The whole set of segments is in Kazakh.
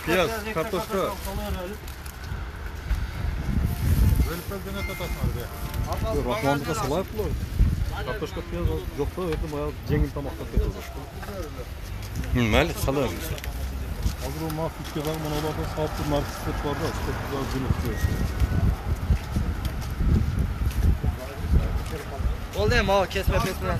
Piyaz, kartoşka. Rahmanlıkta salay yaptılar. Kartoşka piyaz yoktu, öyle bayağı zengin tamaklar getirdi. Mali salay yapıyoruz. Hazır o mahfuzke var, manalarda sağlıklı marketler var da, çok güzel günlük. Oldu mu o kesme pesme?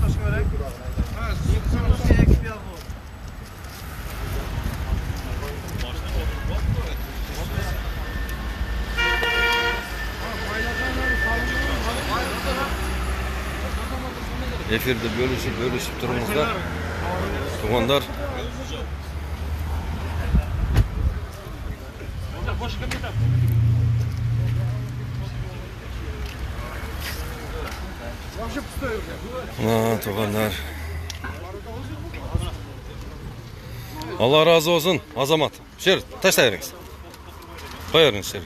Efirde bölüşüp durumuzda. Tuğanlar. Tuğanlar. Allah razı olsun Azamat. Şer taşlayırınız. Koyarınız şer.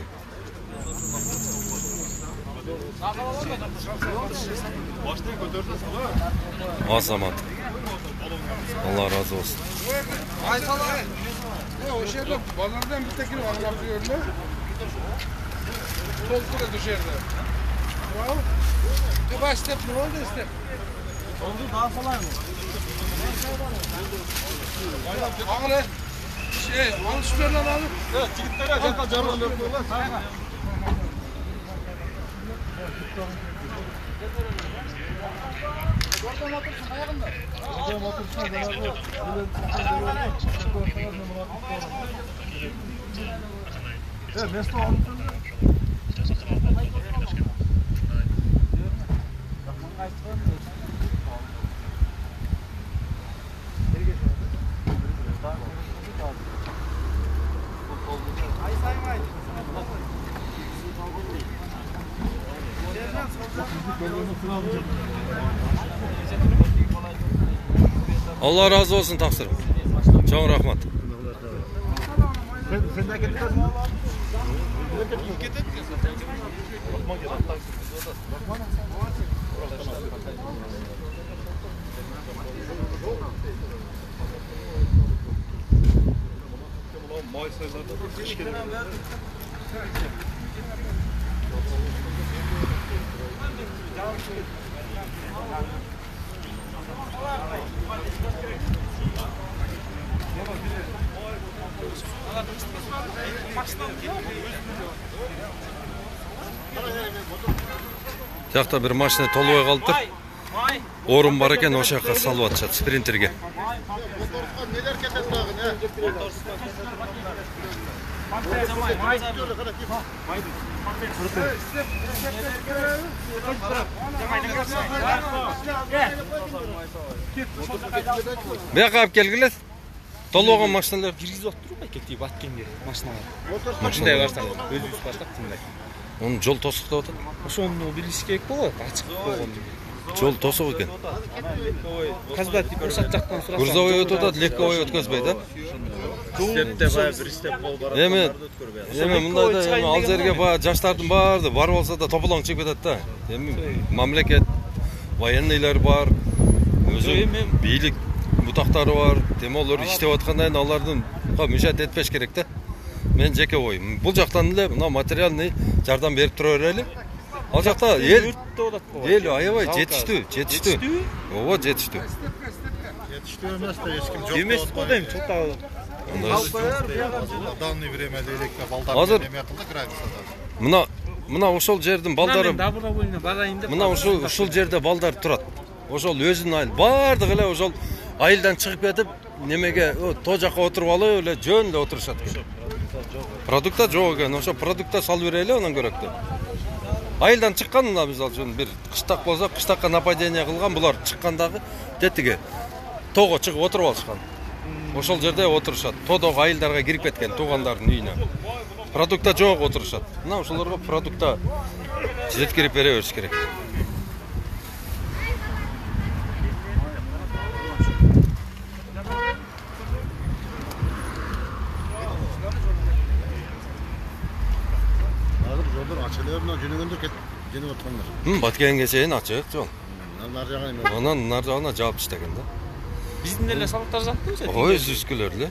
Azamat. Allah razı olsun. O şeyde ballardan bir tekini var yapıyor ne? Tozkura düşerdi. Bravo. Baş step ne oldu step? Oldu daha kolay mı? Ağla. Alışverler alıp. Evet, çigitleri acaba canlı yapıyorlar. Oradan otursun ayağında. Oradan otursun, beraber. Evet, Mesut otursun. Allah razı olsun taksırım. Çok rahmat. Sen de getirdin. Жақта bir машина толуға қалып тұр. Орын бар екен, о жаққа салып атышады спринтерге. Neler ketedi dağın Bu жаққа алып келгілес. Толуға машиналар. Киргизип отуруп кетип аткенге машиналар. Машиналар барсаң өзүбүз барсак тындай. Onun жол тосук деп атат. Ошону билиш керек болот, ачык болгон. Жол тосук екен. Казба тип ошак жактан сурасаң. Грузовой өтүп атат, легковой өткөзбөйт, а? Степте бая бир степ болуп барат. Эми мындай да ал жерге баягы жаштардын баары бар болсо да тополоң чыгып кетет да. Эми мамлекет военныйлар бар. Өзү бийлик бутактары бар. Темолор иштеп аткандан алардын мүшөт этпеш керек да. Мен жеке оюм. Бул жактан эле мына материальный жардам берип тура берели. Ал жакта эл аябай жетиштүү. Ооба жетиштүү. Yetişti emez de eskim çok Демес го дейм, чота. Данный времяда электр балдар Азыр неметилди границада. мына ошол жердин балдары Добровольно барайын деп. мына ушул жерде балдар турат. Ошол өзүнүн айыл бардыгы эле ошол айылдан чыгып кетип немеге то жакка отуруп алып эле жөн эле отурушат экен. Продукта жок экен. Ошо продукта салып берели анан көрөк деп. Айылдан чыккан мына мисалы үчүн бир кыштак болсо, кыштакка нападение кылган, булар чыккандагы тетиге тоого чыгып отуруп алышкан. Ошол жерде отурушат. Тодогу айылдарга кирип кеткен туугандардын үйүнө. Продукта жок отурушат. Мына ошолорго продукта жеткирип бере бериш керек. Азыр жолдор ачылып, мына жөнөгөндө жөнөп аткандар. Баткенге чейин ачык жол. Нар жагы эме. Анан нар жагына жаап иштеген да. Биздин эле салаттар жатты же? Ой, сүзгүлөр эле.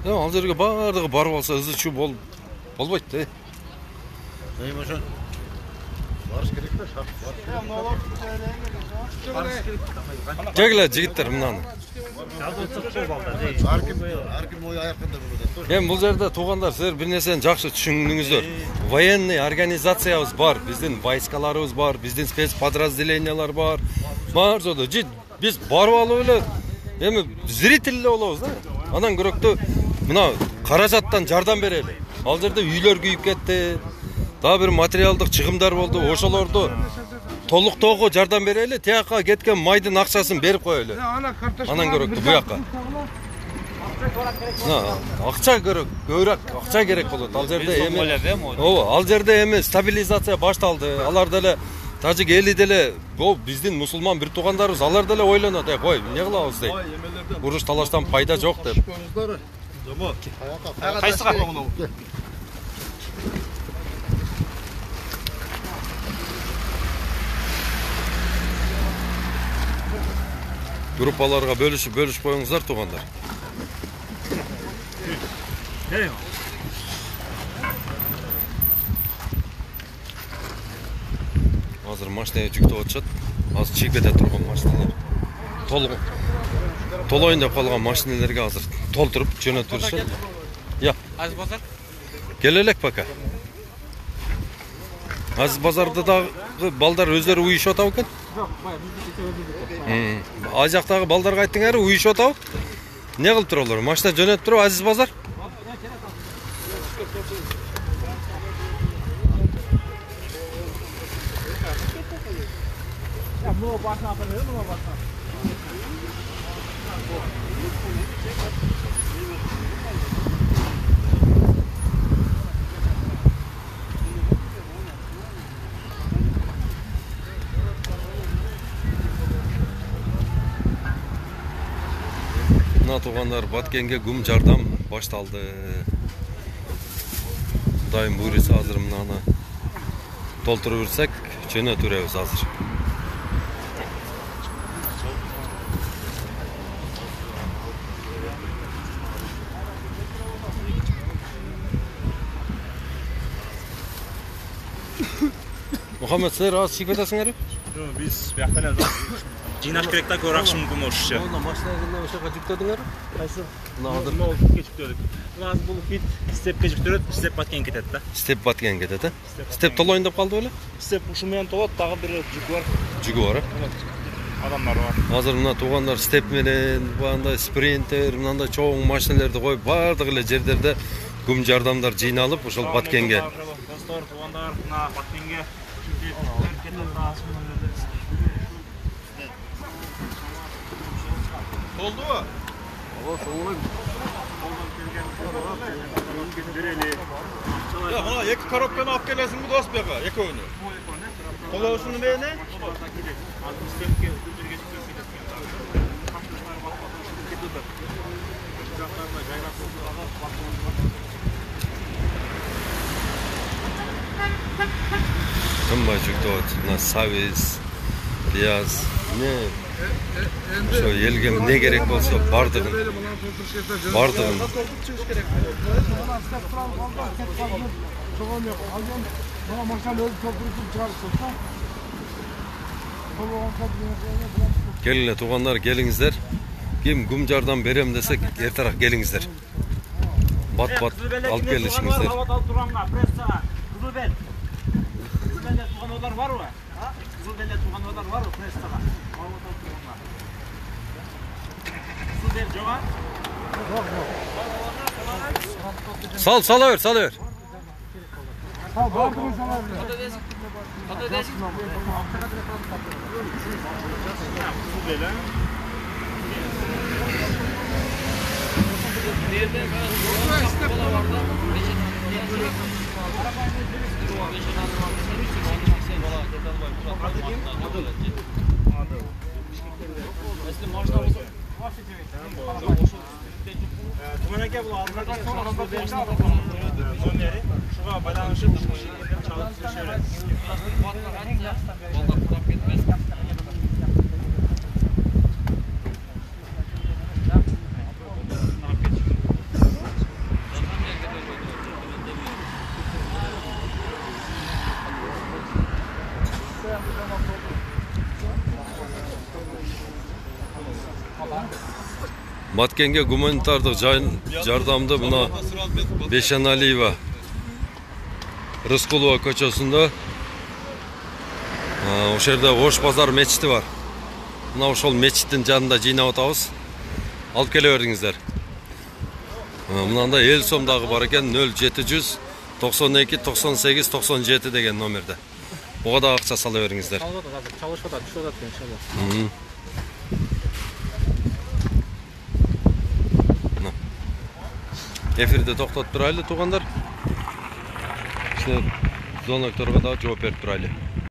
Ал жерге бардығы барып алса ызы шу болбайды. Neyim hocam? Barış gerek de şart. Кегіле жігіттер мынаны. Әркім ой аяқында burada. Бұл жерде туғандар, сіздер бір нәрсені жақсы түсініңіздер. Военный организациябыз бар, біздің войскаларыбыз бар, біздің спецподразделениялар бар. Бар жода, біз барып алып эле, эми зритель болобуз да. Анан көрөктө мына каражаттан жардам берели. Ал жерде үйлөр күйүп кетти. Дагы бир материалдык чыгымдар болду. Ошолорду толуктоого жардам берели, тияка кеткен майдын акчасын берип коелу. Анан көрөктү буяка. Акча керек, көбүрөөк акча керек болот. Ал жерде эми ал жерде эми стабилизация башталды. Алар деле тажик эли деле, биздин мусулман бир туугандарыбыз, алар деле ойлонот, кой, эмне кылабыз дейт. Уруш талаштан пайда жок деп. Кайсыга? Группаларга бөлүшүп коюңуздар туугандар. Азыр машинага жүктөп атышат. Азыр чекеде турган машиналар. Толоюн деп калган машиналарга азыр толтуруп жөнөтүп беришет. Азиз базар? Келе элек пока. Азиз базарда дагы балдар өздөрү уюшуп атабы экен? Жок, биздики Ал жактагы балдарга айттыңарбы, уюшуп атабы? Не кылып туралар? Машина жөнөтүп туруп Азиз базар? Мына туугандар, Баткенге гум жардам башталды. Кудайым буйруса азыр мынаны толтуруп берсек, жөнөтүп беребиз азыр. Мухаммед, силер азыр чыгып кетесиңерби? Жок, биз бияктан эле жыйнаш керек да, көрөк акча мүмкүн болушчу. Мына машинага ошоға жүктөдүңөр? Кайсы? Мына азыр Битке жүктөдүк. Азыр бул бит степке жүктөрөт, степ Баткен кетет да. Степ Баткен кетет, Степ толоюн деп калды беле? Степ ушу менен толот, дагы бир жүк бар. Жүгү бар, Адамдар бар. Азыр мына туугандар степ менен, бандай спринтер, мындай чоң машиналарды коюп, бардык эле жерлерде гум жардамдар жыйналып, ошол Баткенге. Достор, туугандар, мына Баткенге Oldu mu? Ya bana iki karabkanı alıp gelesin bu dost beka, iki oyunu. Kolavusunu beğene? Кымбай жүктөт, мына сабиз, пияз, не ошо элге не керек болсо бардыгын. Келиңер туугандар, келиңиздер. Ким гум жардам берем десек, эртерээк келиңиздер. Бат алып келишиңиздер. Sala ver. Tumanaka bu aldırgan sonra zoneri şuga байланышып çalıp düşürüyor. Маткенге гуманитардык жардамды мына Бешеналиева Рыскулова көчөсүндө ошол жерде Ош базар мечити бар. Мына ошол мечиттин жанында жыйнап атабыз. Алып келе бериңиздер. Мынанда эл сомдагы бар экен 0700 92 98 97 деген номерде. Ого да акча сала бериңиздер. Чалышып атат, түшүп атат иншалла. Эфирде токтотуп турайлы туугандар. Донокторго да жооп берип турайлы.